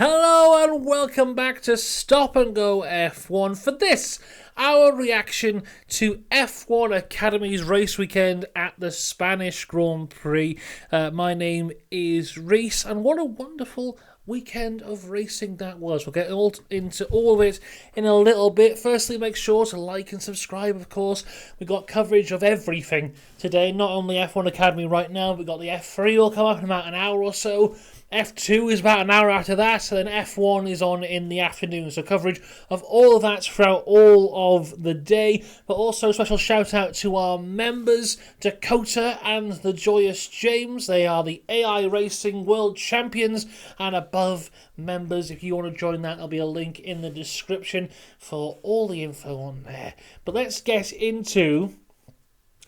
Hello and welcome back to Stop and Go F1 for this, our reaction to F1 Academy's race weekend at the Spanish Grand Prix. My name is Reese, and what a wonderful weekend of racing that was. We'll get into all of it in a little bit. Firstly, make sure to like and subscribe, of course. We got coverage of everything today, not only F1 Academy right now, we've got the F3 will come up in about an hour or so. F2 is about an hour after that, and then F1 is on in the afternoon. So coverage of all of that throughout all of the day. But also a special shout out to our members, Dakota and the Joyous James. They are the AI Racing World Champions and above members. If you want to join that, there'll be a link in the description for all the info on there. But let's get into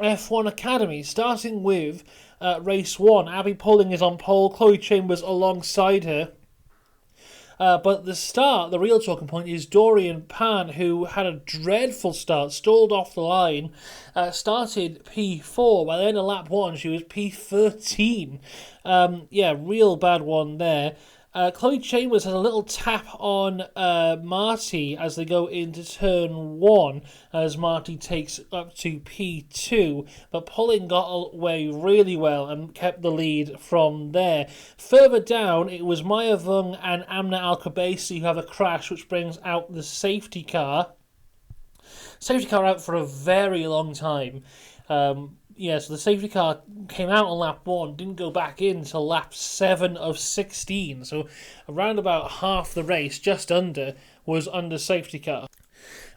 F1 Academy, starting with race 1. Abby Pulling is on pole, Chloe Chambers alongside her. But the real talking point is Dorian Pan, who had a dreadful start, stalled off the line, started P4. By the end of lap 1, she was P13. Real bad one there. Chloe Chambers has a little tap on Marty as they go into turn 1, as Marty takes up to P2, but Pulling got away really well and kept the lead from there. Further down, it was Maya Vung and Amna Alkabasi who have a crash, which brings out the safety car. Safety car out for a very long time. So the safety car came out on lap 1, didn't go back in until lap 7 of 16. So around about half the race, just under, was under safety car.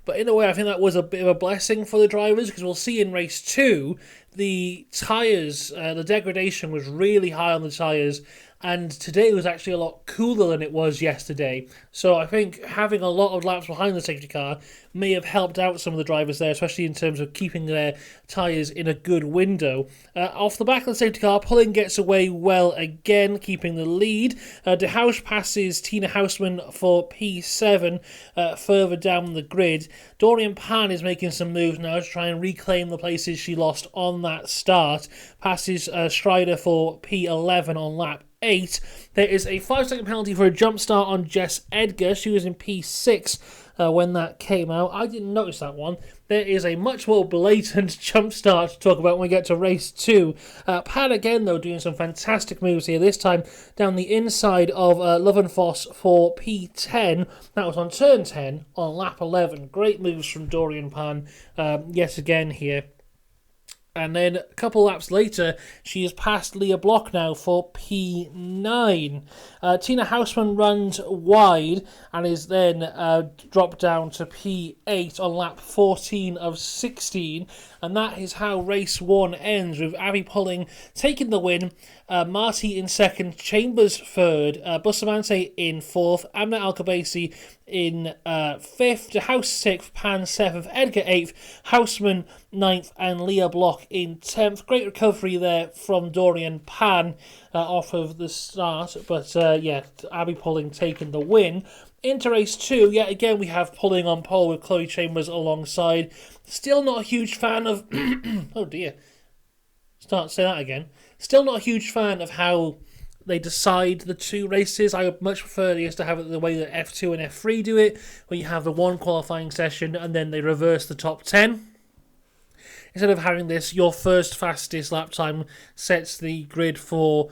But in a way, I think that was a bit of a blessing for the drivers, because we'll see in race 2, the tyres, the degradation was really high on the tyres, and today was actually a lot cooler than it was yesterday. So I think having a lot of laps behind the safety car may have helped out some of the drivers there, especially in terms of keeping their tyres in a good window. Off the back of the safety car, Pulling gets away well again, keeping the lead. De Hausch passes Tina Hausman for P7 further down the grid. Dorian Pan is making some moves now to try and reclaim the places she lost on that start. Passes Strider for P11 on lap 8. There is a 5-second penalty for a jump start on Jess Edgar. She was in P6 when that came out. I didn't notice that one. There is a much more blatant jump start to talk about when we get to race 2. Pan again, though, doing some fantastic moves here. This time down the inside of Lovenfoss for P10. That was on turn 10 on lap 11. Great moves from Dorian Pan yet again here. And then a couple laps later, she has passed Leah Block now for P9. Tina Hausman runs wide and is then dropped down to P8 on lap 14 of 16. And that is how race 1 ends, with Abby Pulling taking the win, Marty in second, Chambers third, Bustamante in fourth, Amna Alkabasi in fifth, De Hausch sixth, Pan seventh, Edgar eighth, Hausman ninth, and Leah Block in 10th. Great recovery there from Dorian Pan off of the start, but Abby Pulling taking the win. Into race 2, yet again we have Pulling on pole with Chloe Chambers alongside. Still not a huge fan of... oh dear. Say that again. Still not a huge fan of how they decide the two races. I would much prefer to have it the way that F2 and F3 do it, where you have the one qualifying session and then they reverse the top 10. Instead of having this, your first fastest lap time sets the grid for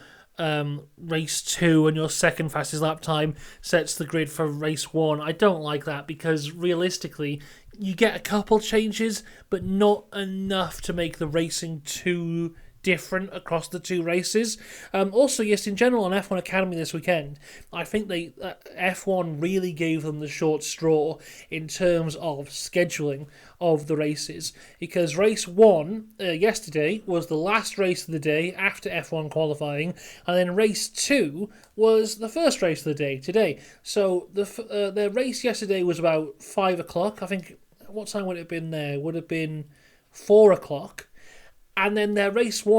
race 2 and your second fastest lap time sets the grid for race 1. I don't like that, because realistically you get a couple changes but not enough to make the racing too different across the two races. Also, yes, in general on F1 Academy this weekend, I think F1 really gave them the short straw in terms of scheduling of the races, because race 1 yesterday was the last race of the day after F1 qualifying, and then race 2 was the first race of the day today. So the race yesterday was about 5 o'clock. I think, what time would it have been there? Would have been 4 o'clock. And then their race 2,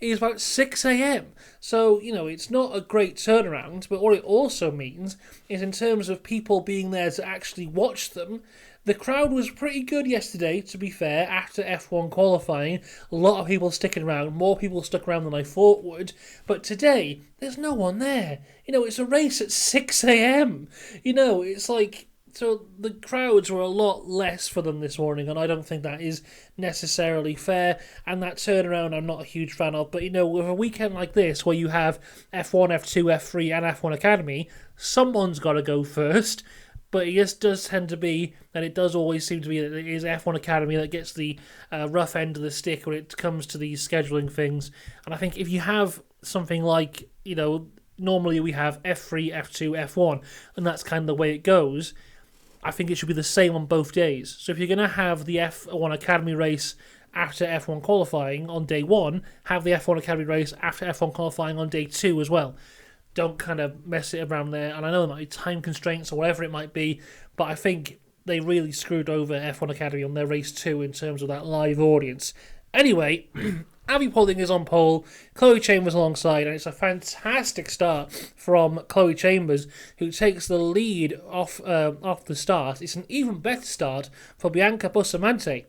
is about 6 a.m. So, it's not a great turnaround, but what it also means is in terms of people being there to actually watch them, the crowd was pretty good yesterday, to be fair, after F1 qualifying. A lot of people sticking around, more people stuck around than I thought would. But today, there's no one there. It's a race at 6 a.m. It's like... So the crowds were a lot less for them this morning, and I don't think that is necessarily fair. And that turnaround I'm not a huge fan of. But, with a weekend like this, where you have F1, F2, F3, and F1 Academy, someone's got to go first. But it just does tend to be, and it does always seem to be, that it is F1 Academy that gets the rough end of the stick when it comes to these scheduling things. And I think if you have something like, normally we have F3, F2, F1, and that's kind of the way it goes, I think it should be the same on both days. So if you're going to have the F1 Academy race after F1 qualifying on day 1, have the F1 Academy race after F1 qualifying on day 2 as well. Don't kind of mess it around there. And I know there might be time constraints or whatever it might be, but I think they really screwed over F1 Academy on their race 2 in terms of that live audience. Anyway, Abby Pulling is on pole, Chloe Chambers alongside, and it's a fantastic start from Chloe Chambers, who takes the lead off the start. It's an even better start for Bianca Bustamante.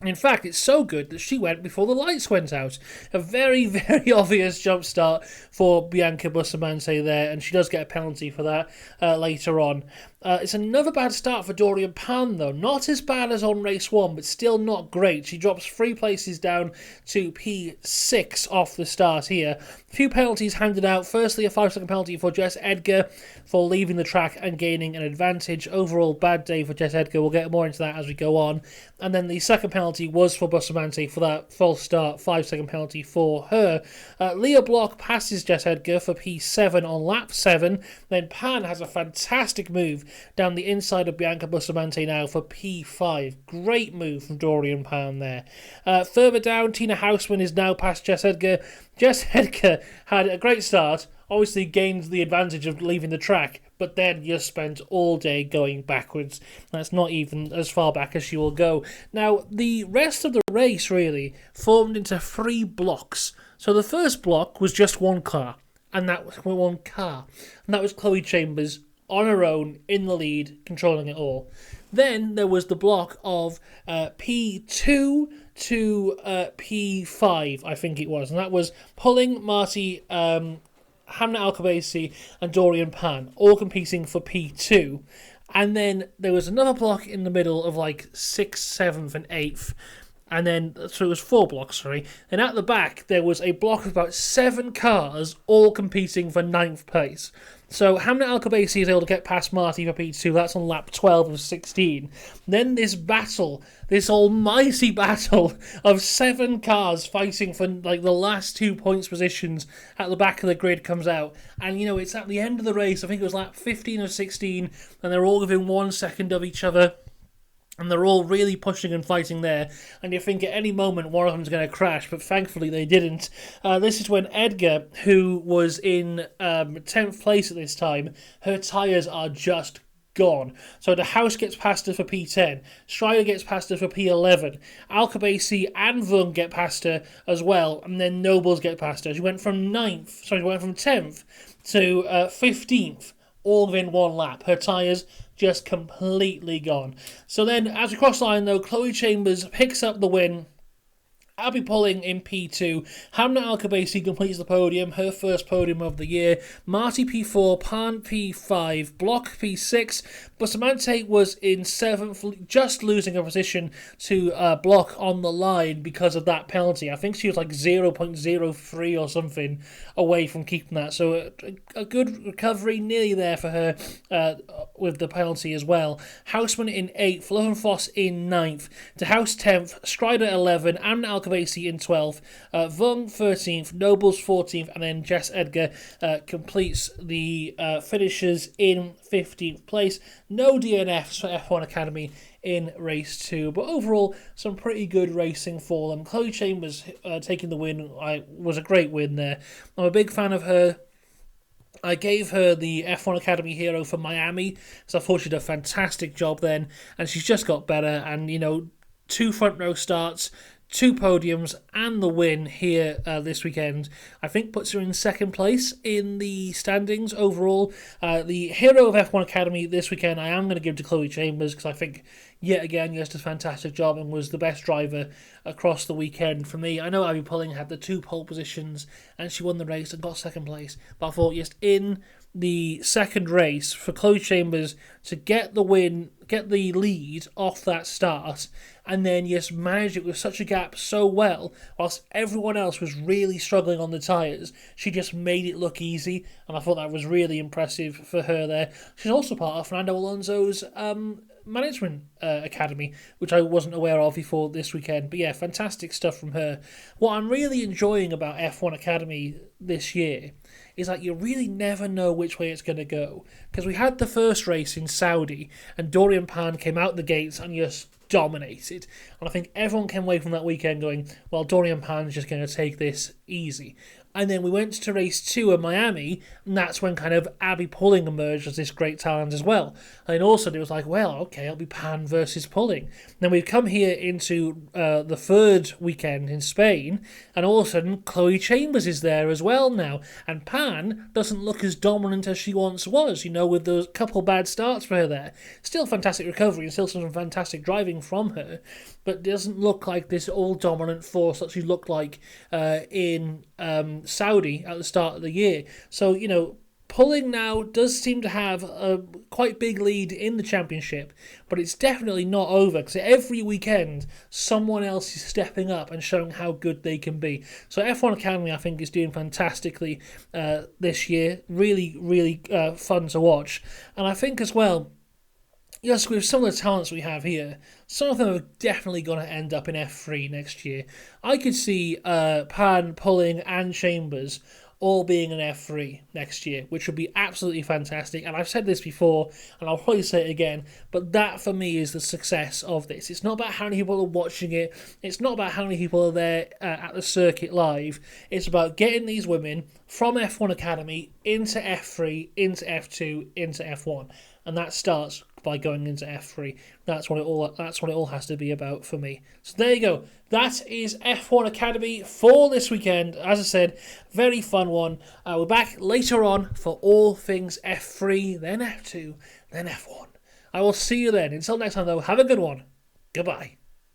In fact, it's so good that she went before the lights went out. A very, very obvious jump start for Bianca Bustamante there, and she does get a penalty for that later on. It's another bad start for Dorian Pan, though. Not as bad as on race 1, but still not great. She drops 3 places down to P6 off the start here. A few penalties handed out. Firstly, a 5-second penalty for Jess Edgar for leaving the track and gaining an advantage. Overall, bad day for Jess Edgar. We'll get more into that as we go on. And then the second penalty was for Bustamante for that false start, 5-second penalty for her. Leah Block passes Jess Edgar for P7 on lap 7. Then Pan has a fantastic move down the inside of Bianca Bustamante now for P5. Great move from Dorian Pan there. Further down, Tina Houseman is now past Jess Edgar. Jess Edgar had a great start, obviously gained the advantage of leaving the track, but then just spent all day going backwards. That's not even as far back as she will go. Now, the rest of the race really formed into 3 blocks. So the first block was just one car, and that was Chloe Chambers on her own, in the lead, controlling it all. Then there was the block of P2 to P5, I think it was, and that was Pulling, Marty, Hamna Alcobacy, and Dorian Pan, all competing for P2. And then there was another block in the middle of like 6th, 7th, and 8th. And then, so it was 4 blocks, sorry. And at the back, there was a block of about 7 cars, all competing for 9th place. So Hamna Alcobacy is able to get past Marty for P2. That's on lap 12 of 16. Then this battle, this almighty battle of 7 cars fighting for like the last 2 points positions at the back of the grid comes out. And, it's at the end of the race. I think it was lap 15 or 16. And they're all within 1 second of each other. And they're all really pushing and fighting there. And you think at any moment one of them's going to crash, but thankfully they didn't. This is when Edgar, who was in 10th place at this time, her tyres are just gone. So the House gets past her for P10. Strider gets past her for P11. Alcobacy and Vung get past her as well. And then Nobles get past her. She went from 10th to 15th. All within 1 lap. Her tyres just completely gone. So then, as we cross the line though, Chloe Chambers picks up the win. Abby Pulling in P2. Hamna Alcobacy completes the podium, her first podium of the year. Marty P4, Pan P5, Block P6. Bustamante was in 7th, just losing a position to Block on the line because of that penalty. I think she was like 0.03 or something away from keeping that. So a good recovery, nearly there for her with the penalty as well. Houseman in 8th, Lowenfoss in 9th, De House 10th, Strider 11, and Alcobacy in 12th, Vung 13th, Nobles 14th, and then Jess Edgar completes the finishes in 15th place. No DNFs for F1 Academy in race 2, but overall some pretty good racing for them. Chloe Chambers taking the win was a great win there. I'm a big fan of her. I gave her the F1 Academy Hero for Miami, so I thought she did a fantastic job then, and she's just got better, and 2 front row starts, 2 podiums and the win here this weekend, I think puts her in second place in the standings overall. The hero of F1 Academy this weekend, I am going to give to Chloe Chambers, because I think, yet again, yes, did a fantastic job and was the best driver across the weekend for me. I know Abby Pulling had the 2 pole positions and she won the race and got second place, but I thought, yes, in the second race, for Chloe Chambers to get the win, get the lead off that start, and then yes, manage it with such a gap so well, whilst everyone else was really struggling on the tyres. She just made it look easy, and I thought that was really impressive for her there. She's also part of Fernando Alonso's management academy, which I wasn't aware of before this weekend. But yeah, fantastic stuff from her. What I'm really enjoying about F1 Academy this year is that you really never know which way it's going to go. Because we had the first race in Saudi, and Dorian Pan came out the gates and just dominated. And I think everyone came away from that weekend going, well, Dorian Pan's just going to take this easy. And then we went to race 2 in Miami, and that's when kind of Abby Pulling emerged as this great talent as well. And then also it was like, well, okay, it'll be Pan versus Pulling. Then we've come here into the third weekend in Spain, and all of a sudden Chloe Chambers is there as well now. And Pan doesn't look as dominant as she once was, with those couple bad starts for her there. Still fantastic recovery and still some fantastic driving from her, but doesn't look like this all-dominant force that she looked like in Saudi at the start of the year. So, Pulling now does seem to have a quite big lead in the championship, but it's definitely not over, because every weekend someone else is stepping up and showing how good they can be. So F1 Academy, I think, is doing fantastically this year. Really, really fun to watch. And I think as well, yes, with some of the talents we have here, some of them are definitely going to end up in F3 next year. I could see Pan, Pulling and Chambers all being an F3 next year, which would be absolutely fantastic. And I've said this before, and I'll probably say it again, but that for me is the success of this. It's not about how many people are watching it. It's not about how many people are there at the circuit live. It's about getting these women from F1 Academy into F3, into F2, into F1. And that starts by going into F3. That's what it all has to be about for me. So there you go. That is F1 Academy for this weekend. As I said, very fun one. We're back later on for all things F3, then F2, then F1. I will see you then. Until next time though, have a good one. Goodbye.